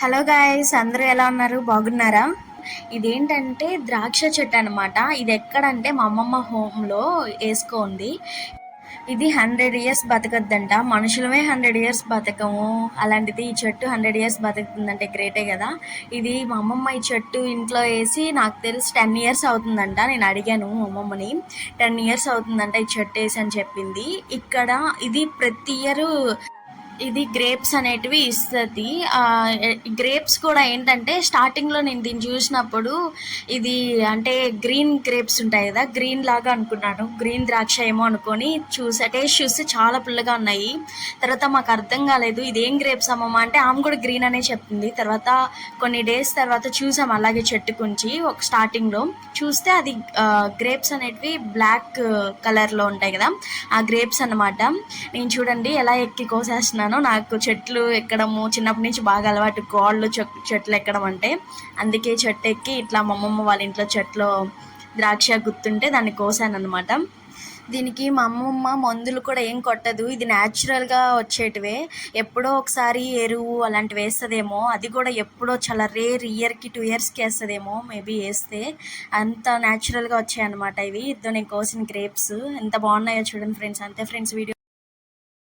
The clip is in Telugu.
హలో గాయ్స్, అందరూ ఎలా ఉన్నారు? బాగున్నారా? ఇదేంటంటే ద్రాక్ష చెట్టు అనమాట. ఇది ఎక్కడంటే మా అమ్మమ్మ హోమ్లో వేసుకోంది. ఇది 100 ఇయర్స్ బతకద్దంట. మనుషులమే 100 ఇయర్స్ బతకము, అలాంటిది ఈ చెట్టు 100 ఇయర్స్ బతుకుతుందంటే గ్రేటే కదా. ఇది మా అమ్మమ్మ ఈ చెట్టు ఇంట్లో వేసి నాకు తెలిసి 10 ఇయర్స్ అవుతుందంట. నేను అడిగాను మా అమ్మమ్మని, 10 ఇయర్స్ అవుతుందంట ఈ చెట్టు వేసి అని చెప్పింది. ఇక్కడ ఇది ప్రతి ఇయర్ ఇది గ్రేప్స్ అనేటివి ఇస్తుంది. గ్రేప్స్ కూడా ఏంటంటే స్టార్టింగ్లో నేను దీన్ని చూసినప్పుడు ఇది అంటే గ్రీన్ గ్రేప్స్ ఉంటాయి కదా, గ్రీన్ లాగా అనుకున్నాను, గ్రీన్ ద్రాక్ష ఏమో అనుకొని టేస్ట్ చూస్తే చాలా పుల్లగా ఉన్నాయి. తర్వాత మాకు అర్థం కాలేదు ఇదేం గ్రేప్స్ అమ్మమ్మ అంటే ఆమె కూడా గ్రీన్ అనే చెప్పింది. తర్వాత కొన్ని డేస్ తర్వాత చూసాం అలాగే చెట్టుకుంచి ఒక స్టార్టింగ్లో చూస్తే అది గ్రేప్స్ అనేటివి బ్లాక్ కలర్లో ఉంటాయి కదా, ఆ గ్రేప్స్ అన్నమాట. నేను చూడండి ఎలా ఎక్కి కోసేస్తున్నాను. నాకు చెట్లు ఎక్కడము చిన్నప్పటి నుంచి బాగా అలవాటు, గోళ్ళు చెట్లు ఎక్కడం అంటే. అందుకే చెట్టు ఎక్కి ఇట్లా మా అమ్మమ్మ వాళ్ళ ఇంట్లో చెట్లో ద్రాక్ష గుర్తుంటే దాన్ని కోసాను అనమాట. దీనికి మా అమ్మమ్మ మందులు కూడా ఏం కొట్టదు, ఇది న్యాచురల్గా వచ్చేటివే. ఎప్పుడో ఒకసారి ఎరువు అలాంటివి వేస్తుందేమో, అది కూడా ఎప్పుడో చాలా రేర్, ఇయర్కి 2 ఇయర్స్కి వేస్తుందేమో మేబీ వేస్తే. అంత న్యాచురల్గా వచ్చాయి అనమాట ఇవి. ఇదో నేను కోసిన గ్రేప్స్ ఎంత బాగున్నాయో చూడండి ఫ్రెండ్స్. అంతే ఫ్రెండ్స్, వీడియో